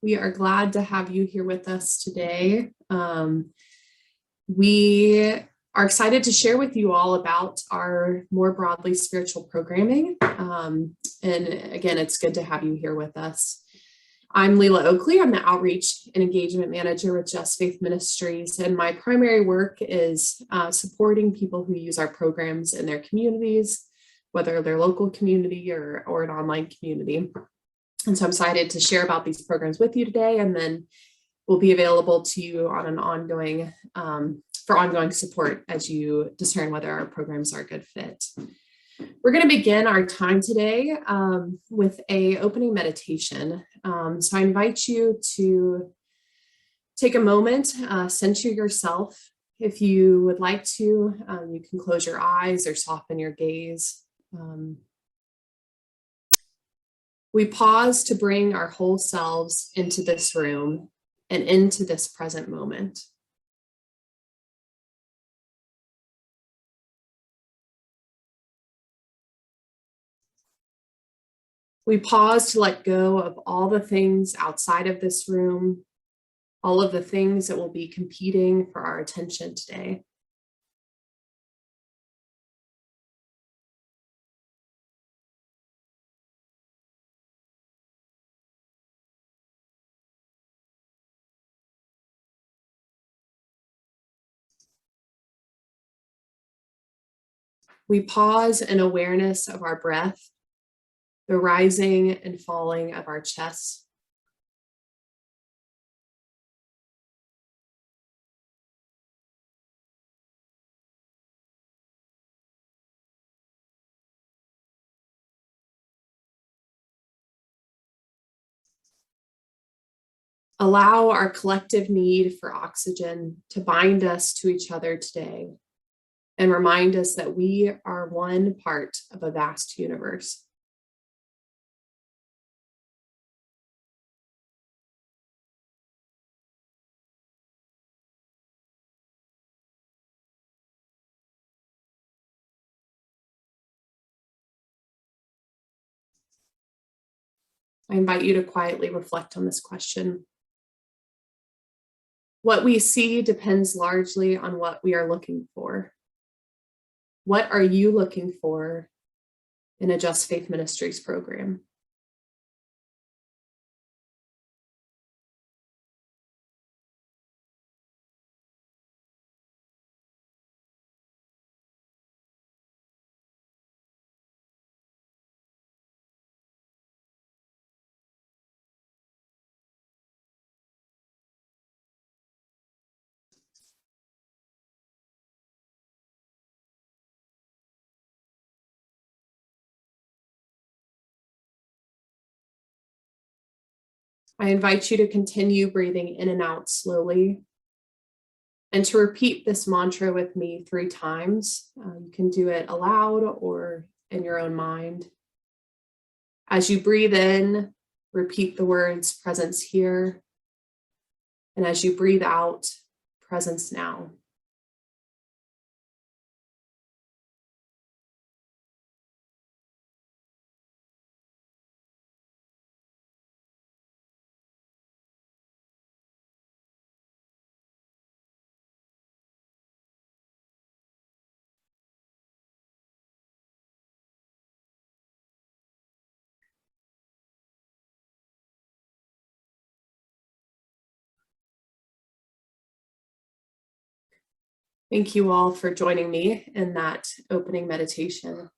We are glad to have you here with us today. We are excited to share with you all about our more broadly spiritual programming. And again, it's good to have you here with us. I'm Leila Oakley. I'm the Outreach and Engagement Manager with Just Faith Ministries, and my primary work is supporting people who use our programs in their communities, whether they're local community or an online community. And so I'm excited to share about these programs with you today, and then we'll be available to you on an ongoing for ongoing support as you discern whether our programs are a good fit. We're going to begin our time today with an opening meditation. So I invite you to take a moment, center yourself. If you would like to, you can close your eyes or soften your gaze. We pause to bring our whole selves into this room and into this present moment. We pause to let go of all the things outside of this room, all of the things that will be competing for our attention today. We pause in awareness of our breath, the rising and falling of our chest. Allow our collective need for oxygen to bind us to each other today and remind us that we are one part of a vast universe. I invite you to quietly reflect on this question. What we see depends largely on what we are looking for. What are you looking for in a Just Faith Ministries program? I invite you to continue breathing in and out slowly and to repeat this mantra with me 3 times. You can do it aloud or in your own mind. As you breathe in, repeat the words presence here. And as you breathe out, presence now. Thank you all for joining me in that opening meditation.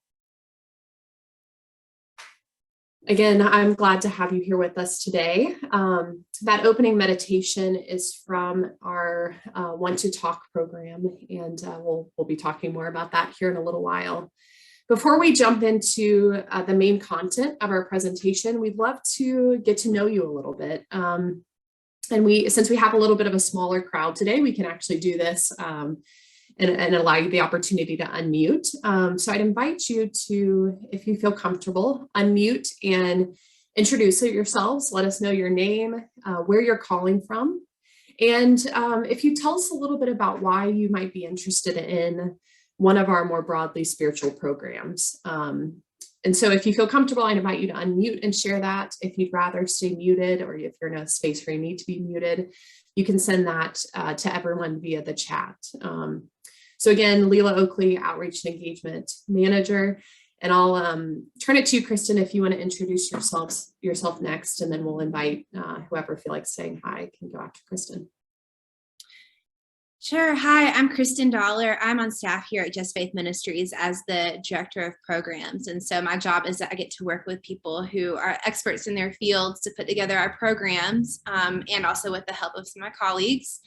Again, I'm glad to have you here with us today. That opening meditation is from our Want to Talk program, and we'll be talking more about that here in a little while. Before we jump into the main content of our presentation, we'd love to get to know you a little bit. And since we have a little bit of a smaller crowd today, we can actually do this and allow you the opportunity to unmute. So I'd invite you to, if you feel comfortable, unmute and introduce yourselves. Let us know your name, where you're calling from. And if you tell us a little bit about why you might be interested in one of our more broadly spiritual programs. And so if you feel comfortable, I invite you to unmute and share that. If you'd rather stay muted, or if you're in a space where you need to be muted, you can send that to everyone via the chat. So again, Leila Oakley, Outreach and Engagement Manager. And I'll turn it to you, Kristen, if you want to introduce yourself next, and then we'll invite whoever feel like saying hi can go after Kristen. Sure. Hi, I'm Kristen Dollar. I'm on staff here at Just Faith Ministries as the Director of Programs. And so my job is that I get to work with people who are experts in their fields to put together our programs, and also with the help of some of my colleagues.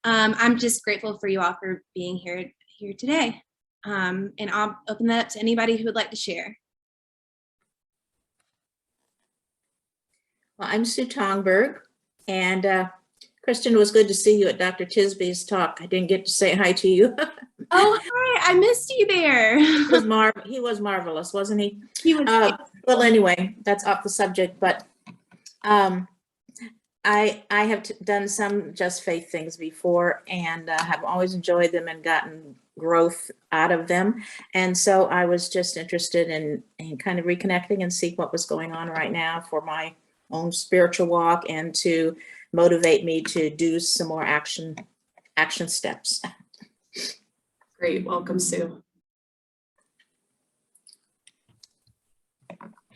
I'm just grateful for you all for being here today. And I'll open that up to anybody who would like to share. Well, I'm Sue Tongberg, and Kristen, it was good to see you at Dr. Tisby's talk. I didn't get to say hi to you. Oh, hi, I missed you there. He was marvelous, wasn't he? He was well, anyway, that's off the subject, but I have done some Just Faith things before, and have always enjoyed them and gotten growth out of them. And so I was just interested in kind of reconnecting and see what was going on right now for my own spiritual walk, and to motivate me to do some more action steps. Great. Welcome, Sue.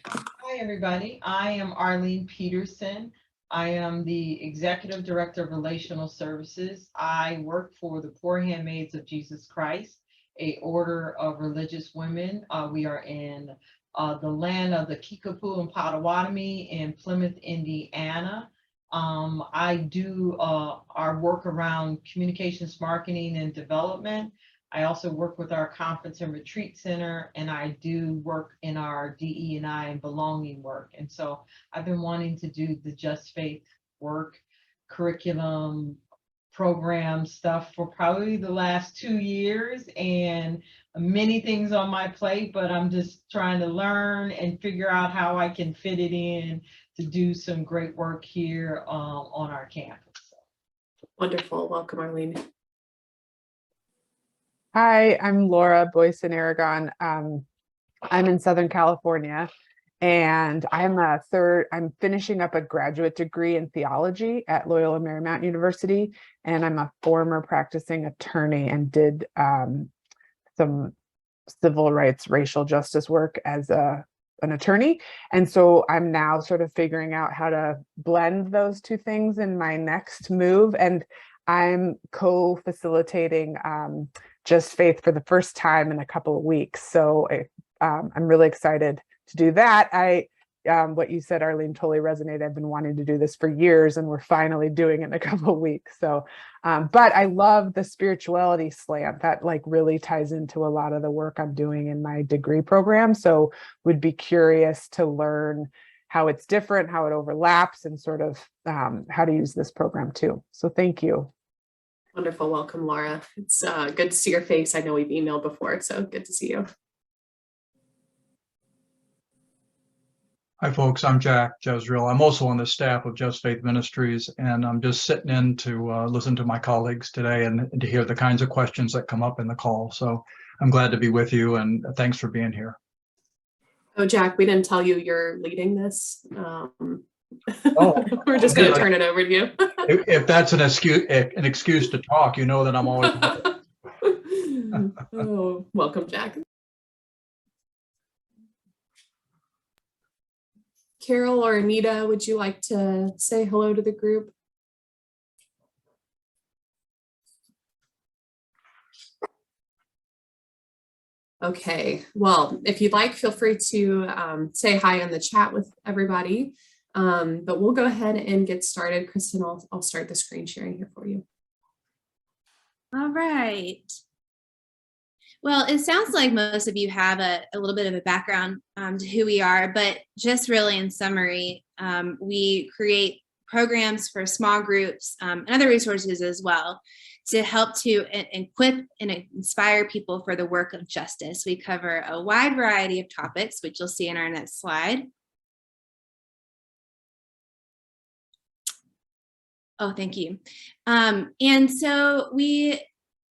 Hi, everybody. I am Arlene Peterson. I am the Executive Director of Relational Services. I work for the Poor Handmaids of Jesus Christ, a order of religious women. We are in the land of the Kickapoo and Potawatomi in Plymouth, Indiana. I do our work around communications, marketing, and development. I also work with our conference and retreat center, and I do work in our DE&I and belonging work. And so I've been wanting to do the Just Faith work, curriculum, program stuff for probably the last 2 years, and many things on my plate, but I'm just trying to learn and figure out how I can fit it in to do some great work here on our campus. Wonderful. Welcome, Arlene. Hi, I'm Laura Boyson Aragon. I'm in Southern California, and I'm finishing up a graduate degree in theology at Loyola Marymount University, and I'm a former practicing attorney and did some civil rights, racial justice work as an attorney. And so I'm now sort of figuring out how to blend those two things in my next move. And I'm co-facilitating Just Faith for the first time in a couple of weeks. So I'm really excited to do that. What you said, Arlene, totally resonated. I've been wanting to do this for years, and we're finally doing it in a couple of weeks. So, but I love the spirituality slant that really ties into a lot of the work I'm doing in my degree program. So would be curious to learn how it's different, how it overlaps, and sort of how to use this program too. So thank you. Wonderful. Welcome, Laura. It's good to see your face. I know we've emailed before, so good to see you. Hi, folks. I'm Jack Jezreel. I'm also on the staff of Just Faith Ministries, and I'm just sitting in to listen to my colleagues today and to hear the kinds of questions that come up in the call. So I'm glad to be with you, and thanks for being here. Oh, Jack, we didn't tell you you're leading this. Oh, we're just going to turn it over to you. If that's an excuse to talk, you know that I'm always. Oh, welcome, Jack. Carol or Anita, would you like to say hello to the group? Okay, well, if you'd like, feel free to say hi in the chat with everybody, but we'll go ahead and get started. Kristen, I'll start the screen sharing here for you. all right. Well, it sounds like most of you have a little bit of a background to who we are, but just really in summary, we create programs for small groups and other resources as well to help to equip and inspire people for the work of justice. We cover a wide variety of topics, which you'll see in our next slide. Oh, thank you. And so we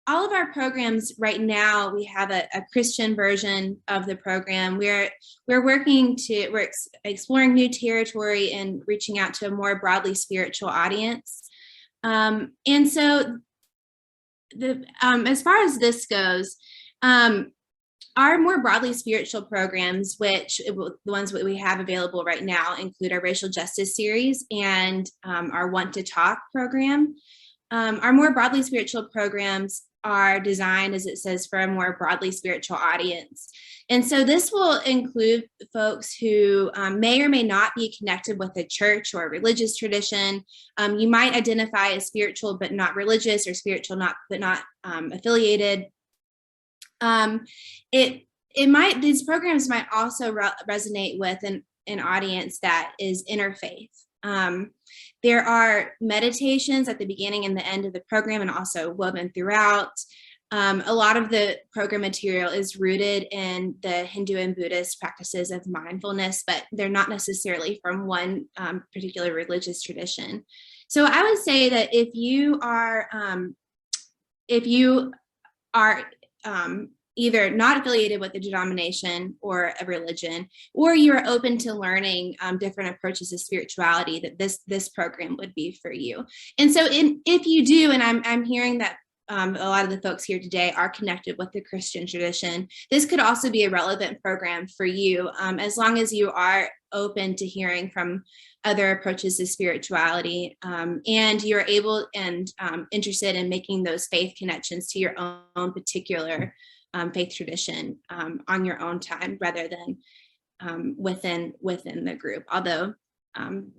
all of our programs right now, we have a Christian version of the program. We're exploring new territory and reaching out to a more broadly spiritual audience. And so as far as this goes, our more broadly spiritual programs, which the ones that we have available right now, include our racial justice series and our Want to Talk program. Our more broadly spiritual programs are designed, as it says, for a more broadly spiritual audience. And so this will include folks who may or may not be connected with a church or a religious tradition. You might identify as spiritual but not religious, or spiritual but not affiliated. These programs might also resonate with an audience that is interfaith. There are meditations at the beginning and the end of the program, and also woven throughout. A lot of the program material is rooted in the Hindu and Buddhist practices of mindfulness, but they're not necessarily from one particular religious tradition. So I would say that if you are either not affiliated with a denomination or a religion, or you are open to learning different approaches to spirituality, that this program would be for you. And so if you do, and I'm hearing that a lot of the folks here today are connected with the Christian tradition, this could also be a relevant program for you, as long as you are open to hearing from other approaches to spirituality, and you're able and interested in making those faith connections to your own particular faith tradition on your own time, rather than within the group, although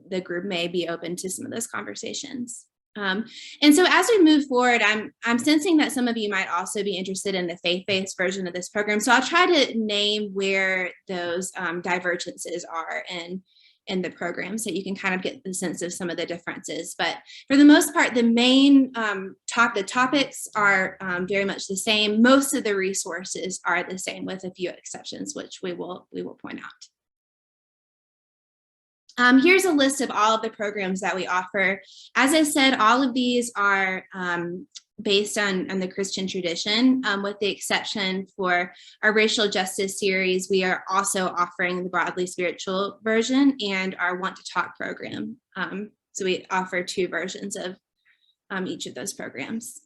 the group may be open to some of those conversations. And so as we move forward, I'm sensing that some of you might also be interested in the faith-based version of this program. So I'll try to name where those divergences are in the program, so you can kind of get the sense of some of the differences. But for the most part, the main the topics are very much the same. Most of the resources are the same, with a few exceptions, which we will point out. Here's a list of all of the programs that we offer. As I said, all of these are based on the Christian tradition, with the exception for our racial justice series. We are also offering the broadly spiritual version and our Want to Talk program. So we offer two versions of each of those programs.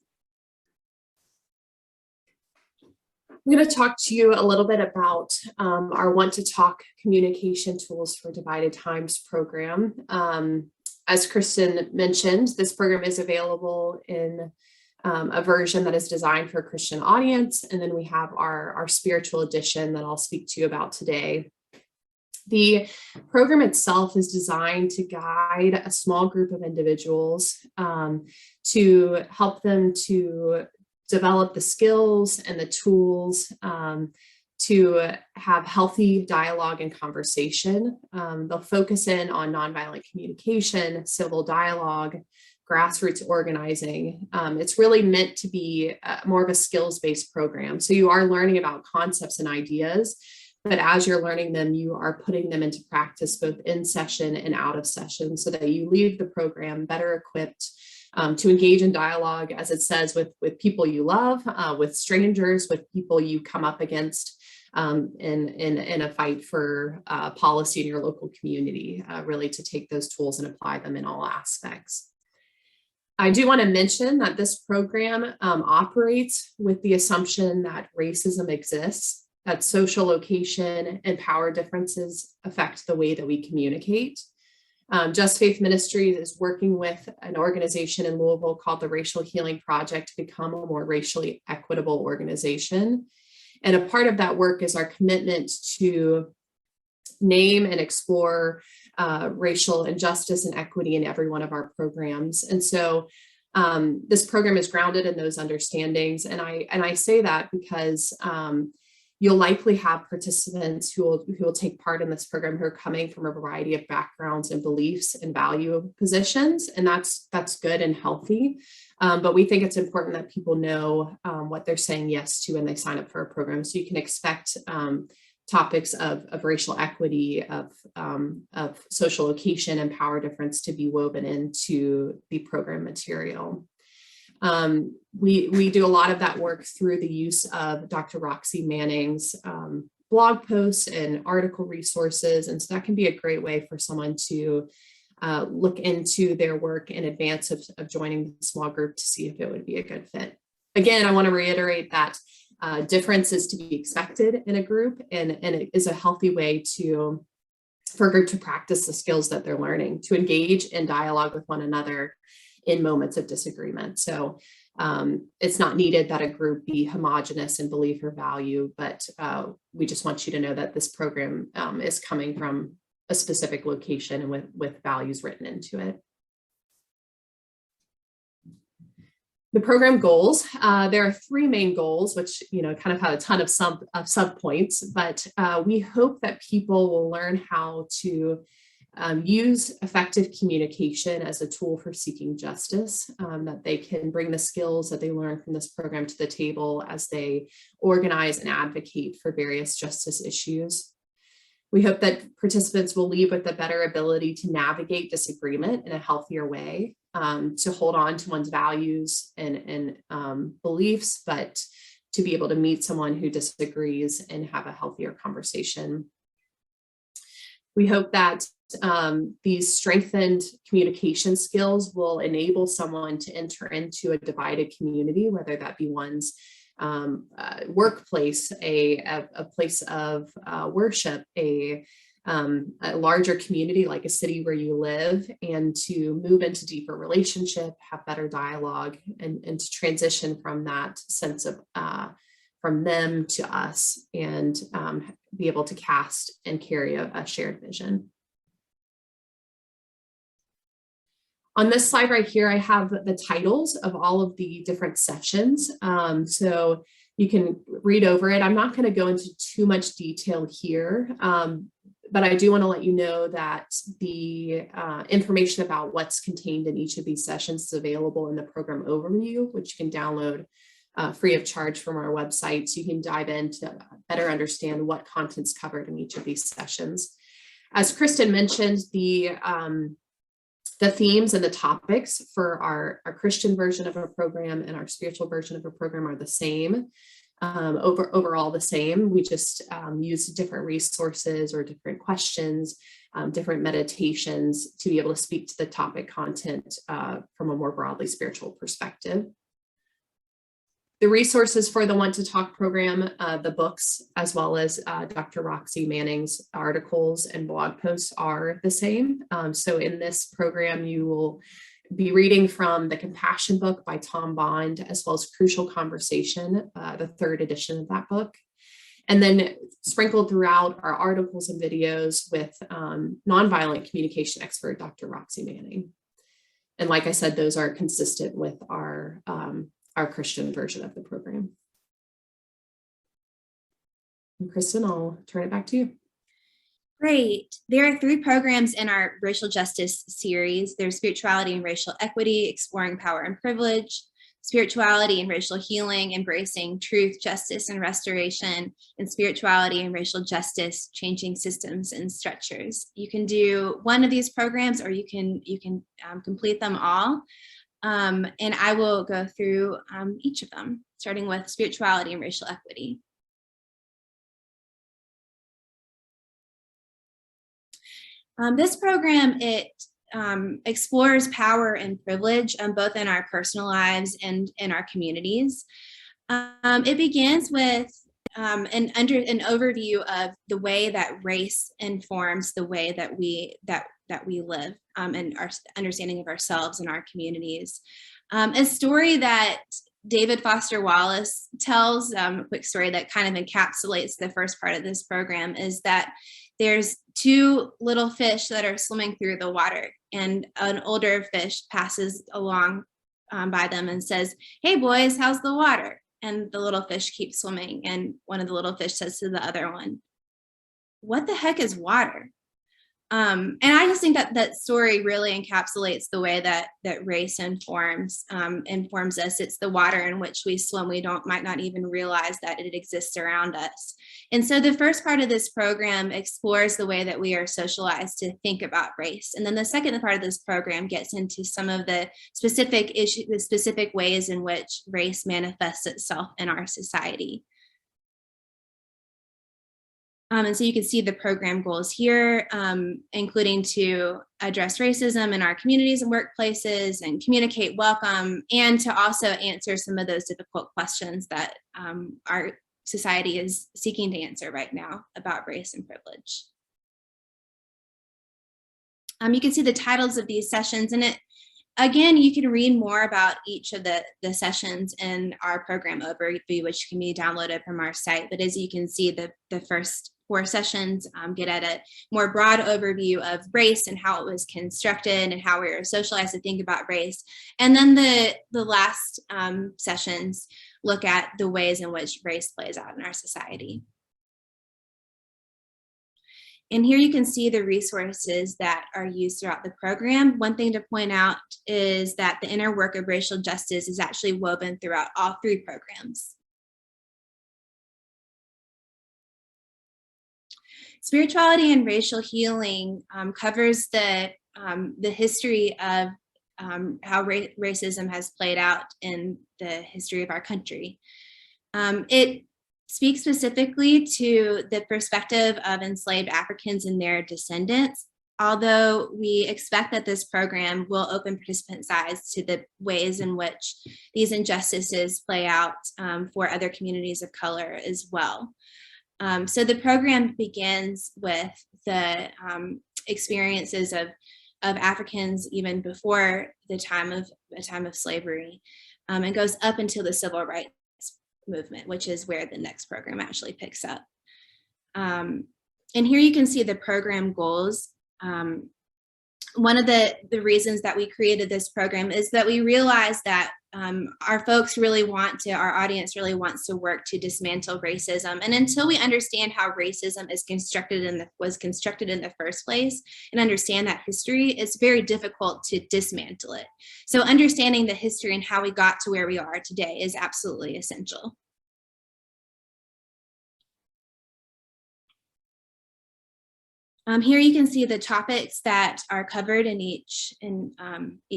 I'm going to talk to you a little bit about our Want to Talk communication tools for divided times program. As Kristen mentioned, this program is available in a version that is designed for a Christian audience. And then we have our spiritual edition that I'll speak to you about today. The program itself is designed to guide a small group of individuals to help them to develop the skills and the tools to have healthy dialogue and conversation. They'll focus in on nonviolent communication, civil dialogue, grassroots organizing. It's really meant to be more of a skills-based program. So you are learning about concepts and ideas, but as you're learning them, you are putting them into practice both in session and out of session, so that you leave the program better equipped to engage in dialogue, as it says, with people you love, with strangers, with people you come up against in a fight for policy in your local community, really to take those tools and apply them in all aspects. I do want to mention that this program operates with the assumption that racism exists, that social location and power differences affect the way that we communicate. Just Faith Ministries is working with an organization in Louisville called the Racial Healing Project to become a more racially equitable organization. And a part of that work is our commitment to name and explore racial injustice and equity in every one of our programs. And so this program is grounded in those understandings. And I say that because you'll likely have participants who will take part in this program who are coming from a variety of backgrounds and beliefs and value positions, and that's good and healthy. But we think it's important that people know what they're saying yes to when they sign up for a program. So you can expect topics of racial equity, of social location and power difference to be woven into the program material. We do a lot of that work through the use of Dr. Roxy Manning's blog posts and article resources. And so that can be a great way for someone to look into their work in advance of joining the small group to see if it would be a good fit. Again, I want to reiterate that difference is to be expected in a group, and it is a healthy way for a group to practice the skills that they're learning, to engage in dialogue with one another in moments of disagreement. So it's not needed that a group be homogenous in belief or value, but we just want you to know that this program is coming from a specific location and with values written into it. The program goals, there are 3 main goals, which kind of have a ton of sub points, but we hope that people will learn how to use effective communication as a tool for seeking justice, that they can bring the skills that they learn from this program to the table as they organize and advocate for various justice issues. We hope that participants will leave with a better ability to navigate disagreement in a healthier way, to hold on to one's values and beliefs, but to be able to meet someone who disagrees and have a healthier conversation. We hope that these strengthened communication skills will enable someone to enter into a divided community, whether that be one's workplace, a place of worship, a larger community like a city where you live, and to move into deeper relationship, have better dialogue, and to transition from that sense of from them to us, and be able to cast and carry a shared vision. On this slide right here, I have the titles of all of the different sessions. So you can read over it. I'm not going to go into too much detail here, but I do want to let you know that the information about what's contained in each of these sessions is available in the program overview, which you can download free of charge from our website. So you can dive in to better understand what content's covered in each of these sessions. As Kristen mentioned, the themes and the topics for our Christian version of a program and our spiritual version of a program are the same, overall the same. We just use different resources or different questions, different meditations to be able to speak to the topic content from a more broadly spiritual perspective. The resources for the Want to Talk program, the books, as well as Dr. Roxy Manning's articles and blog posts are the same. So in this program, you will be reading from the Compassion book by Tom Bond, as well as Crucial Conversation, the 3rd edition of that book. And then sprinkled throughout are articles and videos with nonviolent communication expert, Dr. Roxy Manning. And like I said, those are consistent with our Christian version of the program. And Kristen, I'll turn it back to you. Great. There are 3 programs in our racial justice series. There's Spirituality and Racial Equity, Exploring Power and Privilege, Spirituality and Racial Healing, Embracing Truth, Justice, and Restoration, and Spirituality and Racial Justice, Changing Systems and Structures. You can do one of these programs, or you can complete them all. And I will go through each of them, starting with Spirituality and Racial Equity. This program, it explores power and privilege, both in our personal lives and in our communities. It begins with an overview of the way that race informs the way that we live, and our understanding of ourselves and our communities. A story that David Foster Wallace tells, a quick story that kind of encapsulates the first part of this program, is that there's 2 little fish that are swimming through the water, and an older fish passes along by them and says, "Hey boys, how's the water?" And the little fish keeps swimming, and one of the little fish says to the other one, "What the heck is water?" And I just think that that story really encapsulates the way that race informs us. It's the water in which we swim. We might not even realize that it exists around us. And so the first part of this program explores the way that we are socialized to think about race. And then the second part of this program gets into some of the specific issues, the specific ways in which race manifests itself in our society. And so you can see the program goals here, including to address racism in our communities and workplaces and communicate welcome, and to also answer some of those difficult questions that our society is seeking to answer right now about race and privilege. You can see the titles of these sessions, and again, you can read more about each of the sessions in our program overview, which can be downloaded from our site. But as you can see, the first 4 sessions get at a more broad overview of race and how it was constructed and how we are socialized to think about race. And then the last sessions look at the ways in which race plays out in our society. And here you can see the resources that are used throughout the program. One thing to point out is that the inner work of racial justice is actually woven throughout all 3 programs. Spirituality and racial healing covers the history of how racism has played out in the history of our country. It speaks specifically to the perspective of enslaved Africans and their descendants, although we expect that this program will open participants' eyes to the ways in which these injustices play out for other communities of color as well. So the program begins with the experiences of Africans even before the time of slavery, and goes up until the civil rights movement, which is where the next program actually picks up. And here you can see the program goals. One of the reasons that we created this program is that we realized that our audience really wants to work to dismantle racism. And until we understand how racism was constructed in the first place and understand that history, it's very difficult to dismantle it. So understanding the history and how we got to where we are today is absolutely essential. Here you can see the topics that are covered in each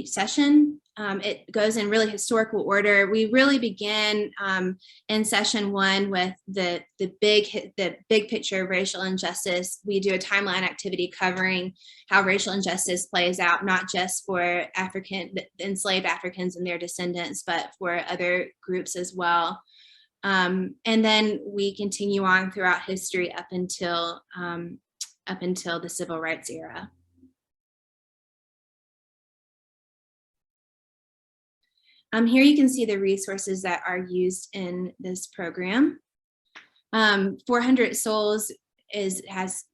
session. It goes in really historical order. We really begin in session 1 with the big picture of racial injustice. We do a timeline activity covering how racial injustice plays out, not just for enslaved Africans and their descendants, but for other groups as well. And then we continue on throughout history up until the civil rights era. Here you can see the resources that are used in this program. 400 Souls has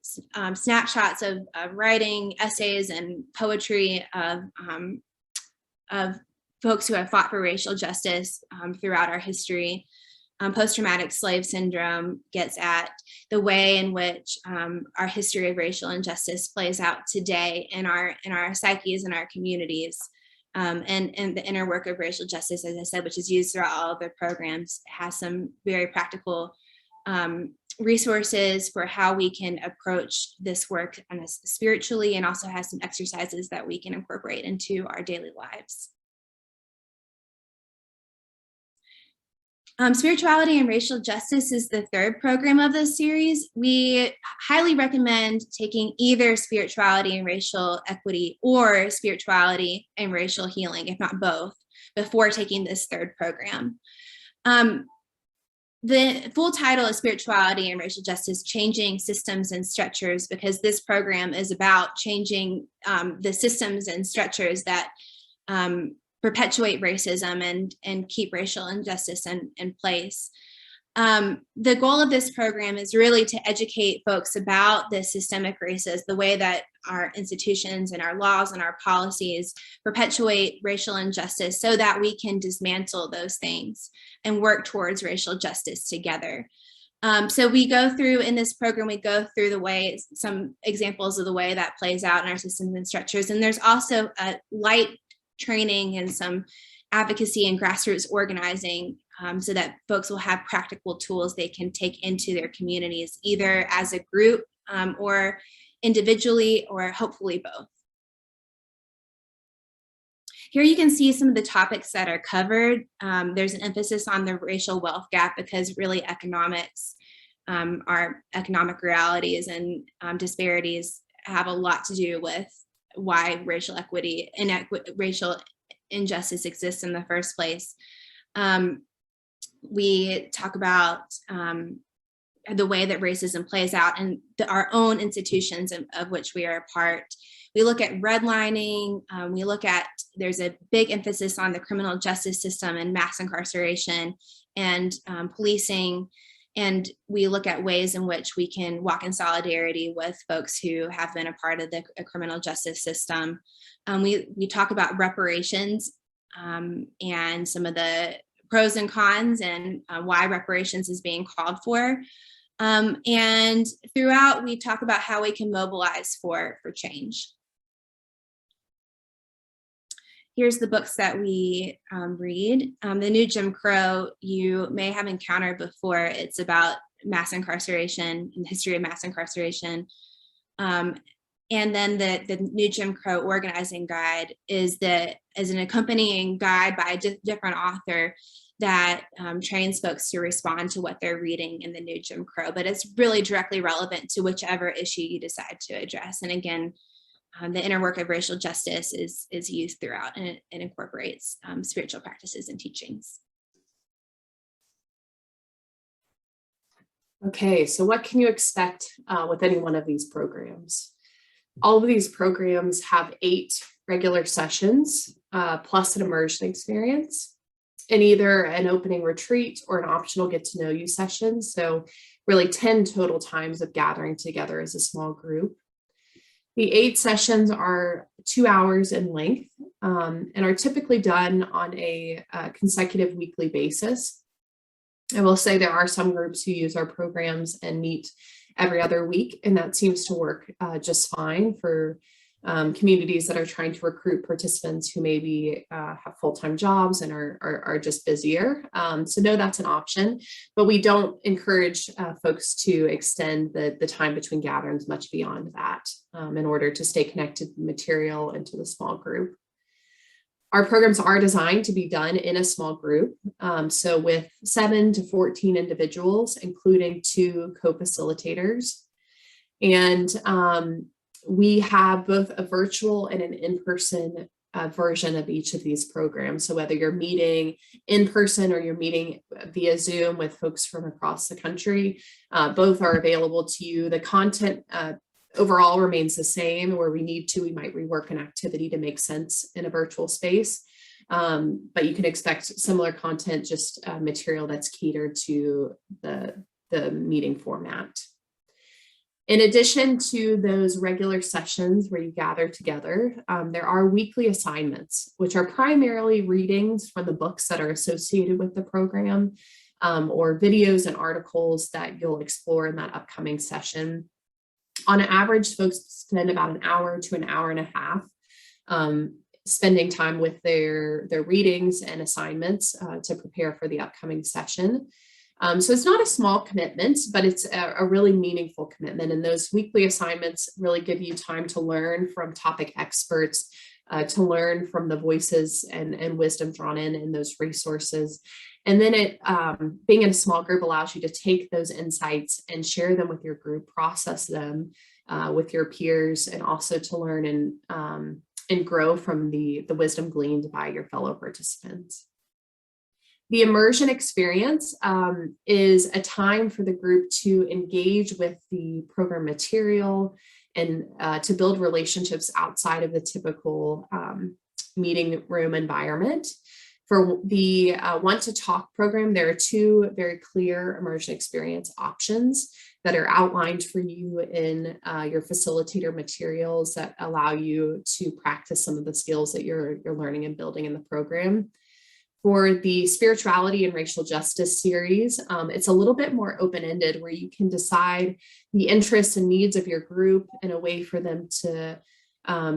snapshots of writing, essays, and poetry of folks who have fought for racial justice throughout our history. Post-traumatic slave syndrome gets at the way in which our history of racial injustice plays out today in our psyches and our communities. And the inner work of racial justice, as I said, which is used throughout all of the programs, has some very practical resources for how we can approach this work spiritually, and also has some exercises that we can incorporate into our daily lives. Spirituality and racial justice is the 3rd program of this series. We highly recommend taking either spirituality and racial equity or spirituality and racial healing, if not both, before taking this 3rd program. The full title is Spirituality and Racial Justice, Changing Systems and Structures, because this program is about changing the systems and structures that perpetuate racism and keep racial injustice in place. The goal of this program is really to educate folks about the systemic racism, the way that our institutions and our laws and our policies perpetuate racial injustice, so that we can dismantle those things and work towards racial justice together. So we go through in this program, we go through the way, some examples of the way that plays out in our systems and structures. And there's also a light training and some advocacy and grassroots organizing, so that folks will have practical tools they can take into their communities, either as a group or individually, or hopefully both. Here you can see some of the topics that are covered. There's an emphasis on the racial wealth gap, because really economics, our economic realities and disparities have a lot to do with why racial equity and racial injustice exists in the first place. We talk about the way that racism plays out in our own institutions of which we are a part. We look at redlining. We look at, there's a big emphasis on the criminal justice system and mass incarceration and policing. And we look at ways in which we can walk in solidarity with folks who have been a part of the criminal justice system. We talk about reparations and some of the pros and cons, and why reparations is being called for. And throughout, we talk about how we can mobilize for change. Here's the books that we read. The New Jim Crow, you may have encountered before. It's about mass incarceration and the history of mass incarceration. And then the New Jim Crow Organizing Guide is an accompanying guide by a different author that trains folks to respond to what they're reading in the New Jim Crow, but it's really directly relevant to whichever issue you decide to address. And again, the inner work of racial justice is used throughout, and it incorporates spiritual practices and teachings. Okay, so what can you expect with any one of these programs? All of these programs have 8 regular sessions plus an immersion experience, and either an opening retreat or an optional get to know you session. So really 10 total times of gathering together as a small group. The 8 sessions are 2 hours in length and are typically done on a consecutive weekly basis. I will say there are some groups who use our programs and meet every other week, and that seems to work just fine for communities that are trying to recruit participants who maybe have full-time jobs and are just busier. So no, that's an option, but we don't encourage folks to extend the time between gatherings much beyond that in order to stay connected to the material and to the small group. Our programs are designed to be done in a small group, so with 7 to 14 individuals, including 2 co-facilitators. And we have both a virtual and an in-person version of each of these programs. So whether you're meeting in person or you're meeting via Zoom with folks from across the country, both are available to you. The content overall remains the same. Where we need to, we might rework an activity to make sense in a virtual space. But you can expect similar content, just material that's catered to the meeting format. In addition to those regular sessions where you gather together, there are weekly assignments, which are primarily readings from the books that are associated with the program, or videos and articles that you'll explore in that upcoming session. On average, folks spend about an hour to an hour and a half spending time with their readings and assignments to prepare for the upcoming session. So it's not a small commitment, but it's a really meaningful commitment. And those weekly assignments really give you time to learn from topic experts, to learn from the voices and wisdom drawn in those resources. And then being in a small group allows you to take those insights and share them with your group, process them with your peers, and also to learn and grow from the wisdom gleaned by your fellow participants. The immersion experience is a time for the group to engage with the program material and to build relationships outside of the typical meeting room environment. For the Want to Talk program, there are 2 very clear immersion experience options that are outlined for you in your facilitator materials that allow you to practice some of the skills that you're learning and building in the program. For the spirituality and racial justice series, it's a little bit more open-ended where you can decide the interests and needs of your group in a way for them to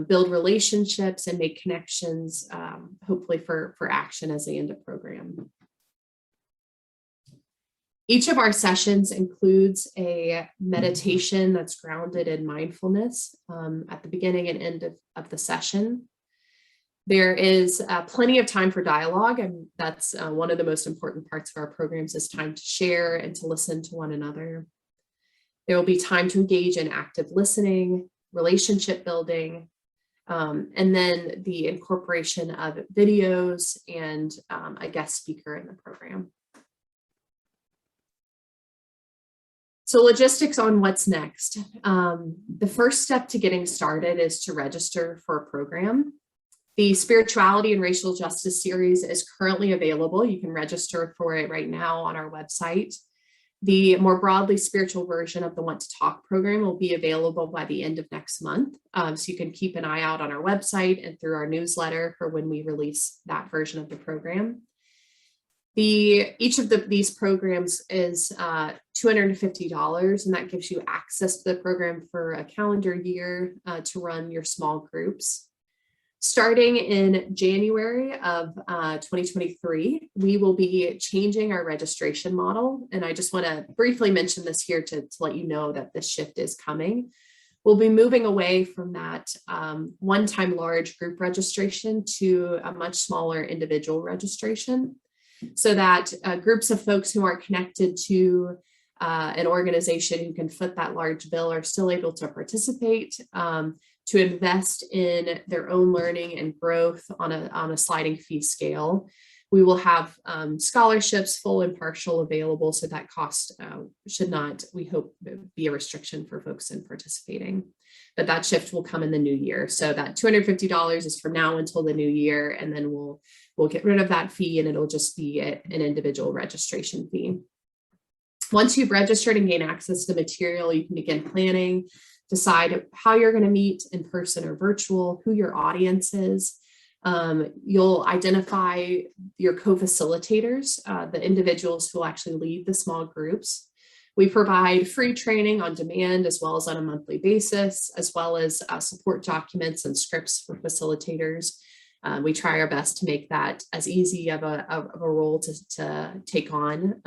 build relationships and make connections, hopefully for action as they end a program. Each of our sessions includes a meditation that's grounded in mindfulness at the beginning and end of the session. There is plenty of time for dialogue, and that's one of the most important parts of our programs is time to share and to listen to one another. There will be time to engage in active listening, relationship building, and then the incorporation of videos and a guest speaker in the program. So logistics on what's next. The first step to getting started is to register for a program. The Spirituality and Racial Justice series is currently available. You can register for it right now on our website. The more broadly spiritual version of the Want to Talk program will be available by the end of next month. So you can keep an eye out on our website and through our newsletter for when we release that version of the program. Each of these programs is $250, and that gives you access to the program for a calendar year to run your small groups. Starting in January of 2023, we will be changing our registration model. And I just want to briefly mention this here to let you know that this shift is coming. We'll be moving away from that one-time large group registration to a much smaller individual registration, so that groups of folks who are connected to an organization who can foot that large bill are still able to participate, to invest in their own learning and growth on a sliding fee scale. We will have scholarships, full and partial, available, so that cost should not, we hope, be a restriction for folks in participating. But that shift will come in the new year. So that $250 is from now until the new year, and then we'll get rid of that fee, and it'll just be an individual registration fee. Once you've registered and gain access to the material, you can begin planning, decide how you're going to meet in person or virtual, who your audience is. You'll identify your co-facilitators, the individuals who will actually lead the small groups. We provide free training on demand as well as on a monthly basis, as well as support documents and scripts for facilitators. We try our best to make that as easy of a role to take on.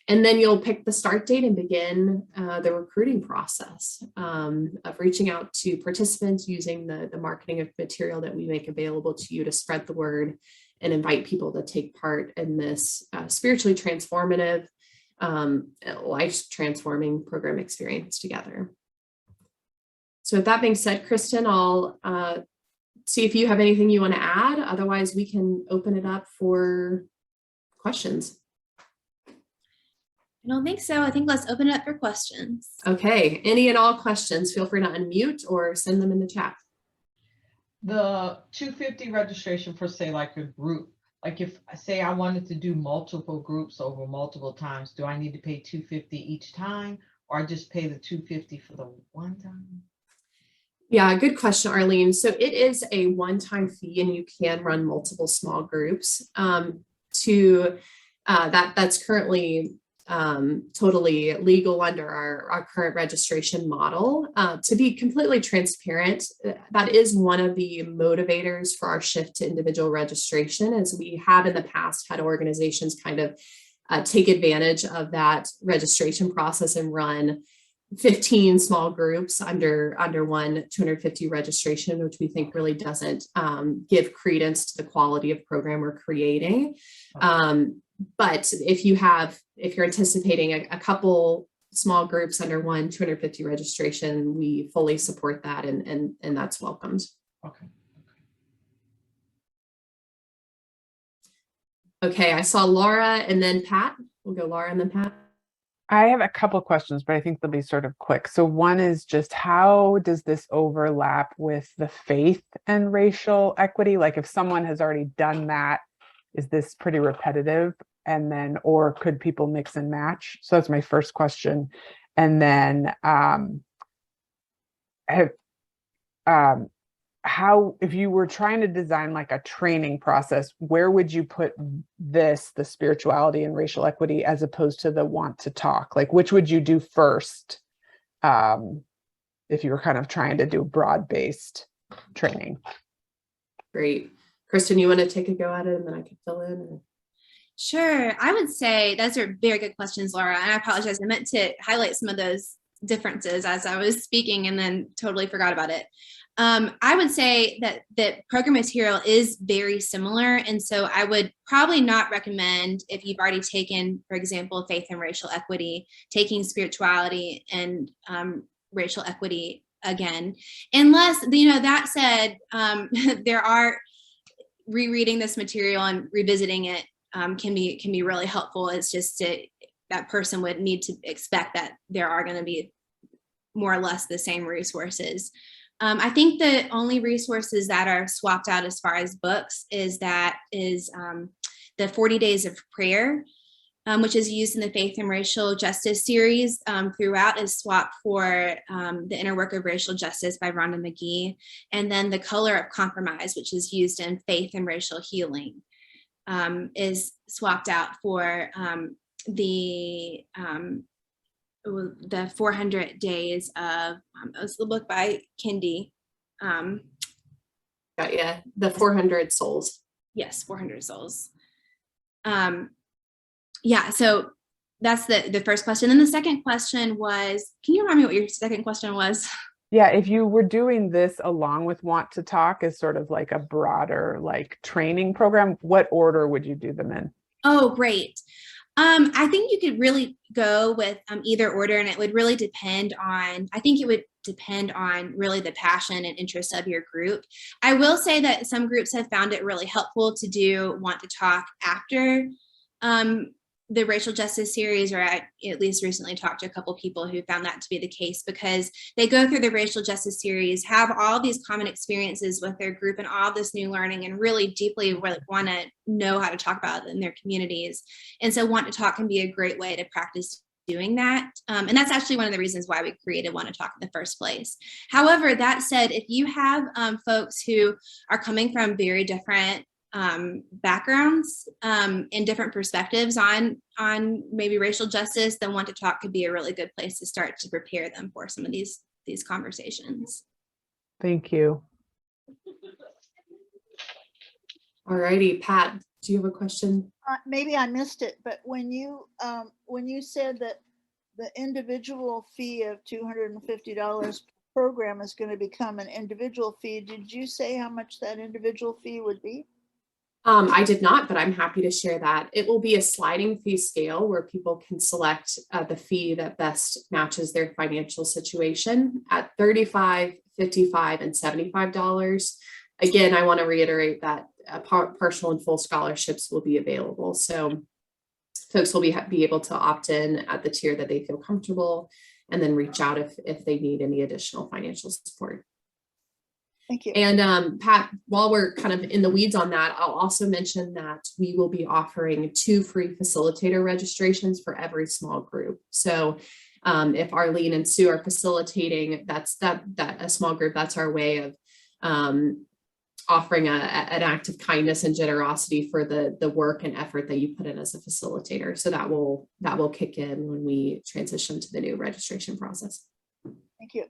And then you'll pick the start date and begin the recruiting process of reaching out to participants using the marketing of material that we make available to you to spread the word and invite people to take part in this spiritually transformative, life transforming program experience together. So with that being said, Kristen, I'll see if you have anything you want to add. Otherwise, we can open it up for questions. I don't think so. I think let's open it up for questions. Okay, any and all questions, feel free to unmute or send them in the chat. The $250 registration for, say, like a group, like if say I wanted to do multiple groups over multiple times, do I need to pay $250 each time, or I just pay the $250 for the one time? Yeah, good question, Arlene. So it is a one-time fee, and you can run multiple small groups. That's currently totally legal under our current registration model. To be completely transparent, that is one of the motivators for our shift to individual registration, as we have in the past had organizations kind of take advantage of that registration process and run 15 small groups under one 250 registration, which we think really doesn't give credence to the quality of program we're creating. But if you're anticipating a couple small groups under one 250 registration, we fully support that, and that's welcomed. Okay. Okay, I saw Laura and then Pat. We'll go Laura and then Pat. I have a couple questions, but I think they'll be sort of quick. So one is just, how does this overlap with the faith and racial equity? Like if someone has already done that, is this pretty repetitive? And then, or could people mix and match? So that's my first question. And then how, if you were trying to design like a training process, where would you put this, the spirituality and racial equity, as opposed to the want to talk? Like, which would you do first? If you were kind of trying to do broad-based training. Great. Kristen, you want to take a go at it and then I can fill in? Sure. I would say those are very good questions, Laura. And I apologize. I meant to highlight some of those differences as I was speaking and then totally forgot about it. I would say that program material is very similar. And so I would probably not recommend, if you've already taken, for example, faith and racial equity, taking spirituality and racial equity again, unless, that said, there are rereading this material and revisiting it can be really helpful. It's just that person would need to expect that there are going to be more or less the same resources. I think the only resources that are swapped out as far as books is the 40 Days of Prayer, which is used in the Faith and Racial Justice series throughout, is swapped for The Inner Work of Racial Justice by Rhonda McGee. And then The Color of Compromise, which is used in Faith and Racial Healing, is swapped out for the 400 Days of, it was the book by Kendi. Yeah, the 400 Souls. Yes, 400 Souls. Yeah, so that's the first question. And the second question was, can you remind me what your second question was? Yeah, if you were doing this along with Want to Talk as sort of like a broader like training program, what order would you do them in? Oh, great. I think you could really go with either order, and it would really depend on, really the passion and interest of your group. I will say that some groups have found it really helpful to do Want to Talk after the racial justice series, or I at least recently talked to a couple people who found that to be the case, because they go through the racial justice series, have all these common experiences with their group and all this new learning, and really deeply want to know how to talk about it in their communities. And so Want to Talk can be a great way to practice doing that. And that's actually one of the reasons why we created Want to Talk in the first place. However, that said, if you have folks who are coming from very different backgrounds and different perspectives on maybe racial justice, then Want to Talk could be a really good place to start to prepare them for some of these conversations. Thank you. All righty, Pat, do you have a question? Maybe I missed it, but when you said that the individual fee of $250 program is going to become an individual fee, did you say how much that individual fee would be? I did not, but I'm happy to share that. It will be a sliding fee scale where people can select the fee that best matches their financial situation at $35, $55, and $75. Again, I want to reiterate that partial and full scholarships will be available. So folks will be able to opt in at the tier that they feel comfortable, and then reach out if they need any additional financial support. Thank you. And Pat, while we're kind of in the weeds on that, I'll also mention that we will be offering 2 free facilitator registrations for every small group. So if Arlene and Sue are facilitating, that's a small group, that's our way of offering an act of kindness and generosity for the work and effort that you put in as a facilitator. So that will kick in when we transition to the new registration process. Thank you.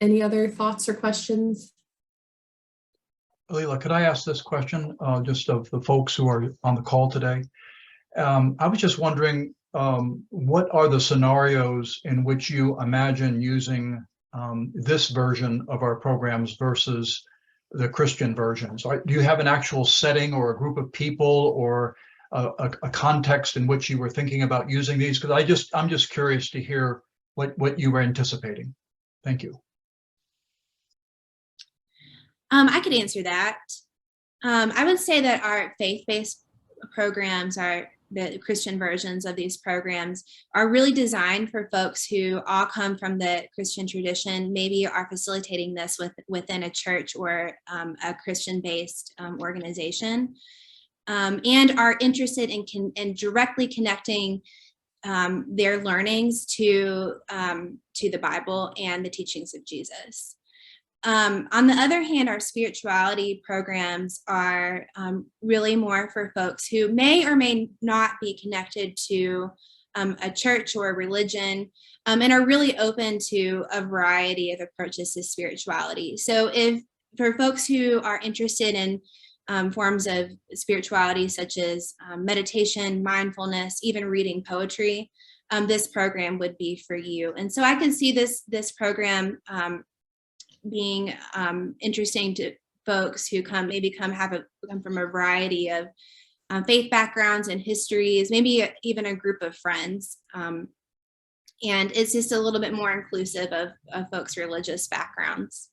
Any other thoughts or questions? Leila, could I ask this question just of the folks who are on the call today? I was just wondering, what are the scenarios in which you imagine using this version of our programs versus the Christian versions? Do you have an actual setting or a group of people or a context in which you were thinking about using these? Because I'm just curious to hear what you were anticipating. Thank you. I could answer that. I would say that our faith-based programs, the Christian versions of these programs, are really designed for folks who all come from the Christian tradition, maybe are facilitating this within a church or a Christian-based organization. and are interested in directly connecting their learnings to the Bible and the teachings of Jesus. On the other hand, our spirituality programs are really more for folks who may or may not be connected to a church or a religion, and are really open to a variety of approaches to spirituality. So if for folks who are interested in forms of spirituality such as meditation, mindfulness, even reading poetry, this program would be for you. And so I can see this program being interesting to folks who come from a variety of faith backgrounds and histories, maybe even a group of friends. And it's just a little bit more inclusive of folks' religious backgrounds.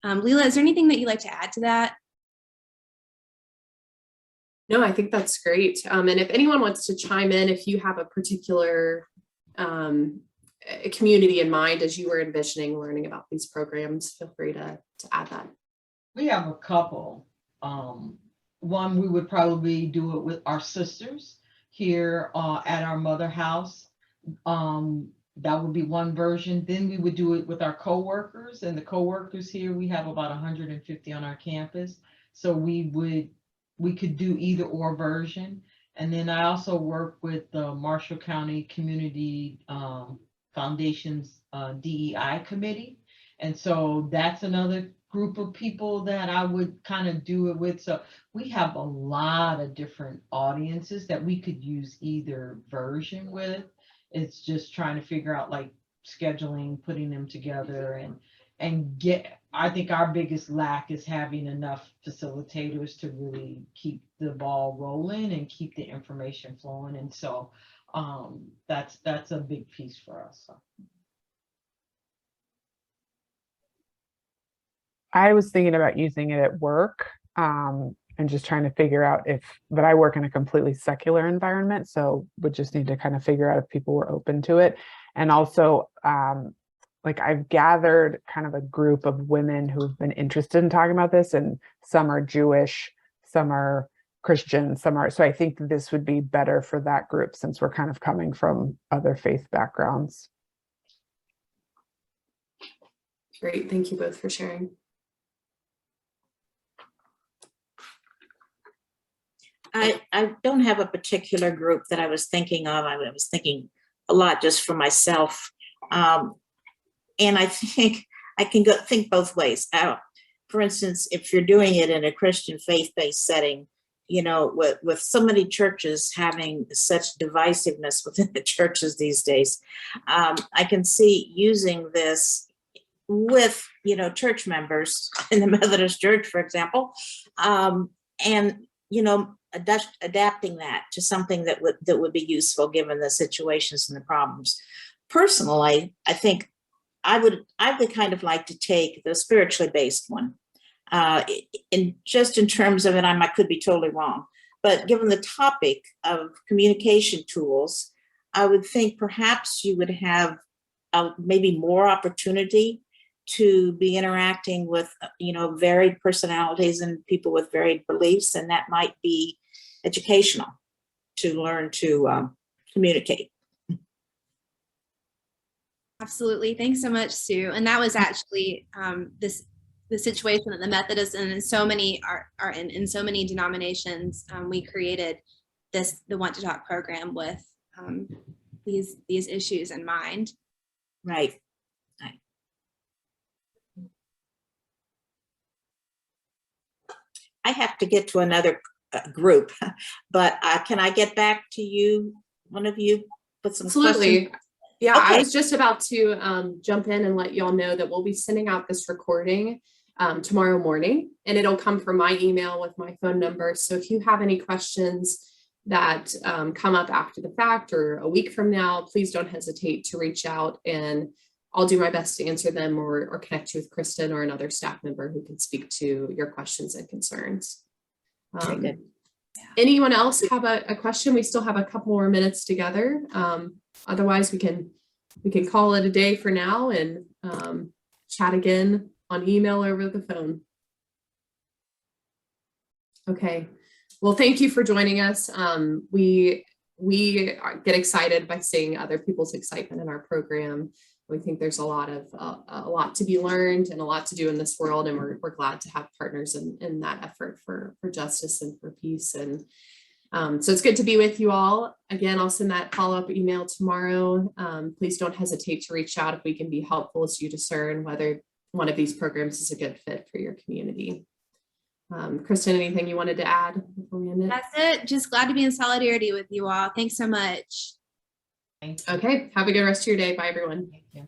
Leela, is there anything that you'd like to add to that? No, I think that's great. And if anyone wants to chime in, if you have a particular community in mind as you were envisioning learning about these programs, feel free to add that. We have a couple. One, we would probably do it with our sisters here at our mother house. That would be one version. Then we would do it with our coworkers, and the coworkers here, we have about 150 on our campus. So we could do either or version. And then I also work with the Marshall County Community Foundation's DEI committee. And so that's another group of people that I would kind of do it with. So we have a lot of different audiences that we could use either version with. It's just trying to figure out like scheduling, putting them together and get, I think our biggest lack is having enough facilitators to really keep the ball rolling and keep the information flowing. And so that's a big piece for us. So. I was thinking about using it at work and just trying to figure out but I work in a completely secular environment, so would just need to kind of figure out if people were open to it. And also, like I've gathered kind of a group of women who've been interested in talking about this, and some are Jewish, some are Christian, so I think this would be better for that group since we're kind of coming from other faith backgrounds. Great, thank you both for sharing. I don't have a particular group that I was thinking of. I was thinking a lot just for myself. And I think I can think both ways. For instance, if you're doing it in a Christian faith-based setting, you know, with so many churches having such divisiveness within the churches these days, I can see using this with, you know, church members in the Methodist Church, for example, and, you know, adapting that to something that would be useful given the situations and the problems. Personally, I think I would kind of like to take the spiritually based one, in terms of it. I could be totally wrong, but given the topic of communication tools, I would think perhaps you would have maybe more opportunity to be interacting with, you know, varied personalities and people with varied beliefs, and that might be educational to learn to communicate. Absolutely. Thanks so much, Sue. And that was actually the situation that the Methodists and in so many are in so many denominations. We created the Want to Talk program with these issues in mind. Right. I have to get to another group, but can I get back to you, one of you, with some Absolutely. questions? Yeah, Okay. I was just about to jump in and let y'all know that we'll be sending out this recording tomorrow morning, and it'll come from my email with my phone number. So if you have any questions that come up after the fact or a week from now, please don't hesitate to reach out, and I'll do my best to answer them or connect you with Kristen or another staff member who can speak to your questions and concerns. Very good. Anyone else have a question? We still have a couple more minutes together. Otherwise, we can call it a day for now and chat again on email or over the phone. Okay, Well, thank you for joining us. Get excited by seeing other people's excitement in our program. We think there's a lot to be learned and a lot to do in this world, and we're glad to have partners in that effort for justice and for peace. And so it's good to be with you all. Again, I'll send that follow-up email tomorrow. Please don't hesitate to reach out if we can be helpful as you discern whether one of these programs is a good fit for your community. Kristen, anything you wanted to add before we end it? That's it. Just glad to be in solidarity with you all. Thanks so much. Thank you. Okay, have a good rest of your day. Bye, everyone. Thank you.